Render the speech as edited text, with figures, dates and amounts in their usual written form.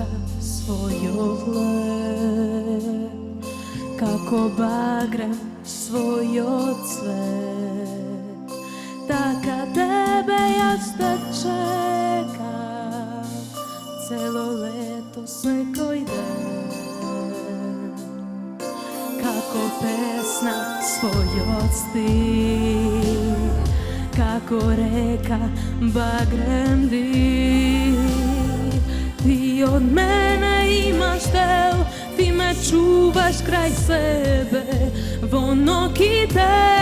mašta svojov lep, kako bagrem svojov cvet. Taka tebe ja te čekam celo leto svekoj den, kako pesna svojov stih, kako reka bagrem dih. Ti od mene imaš del, ti me čuvaš kraj sebe, v ono ki te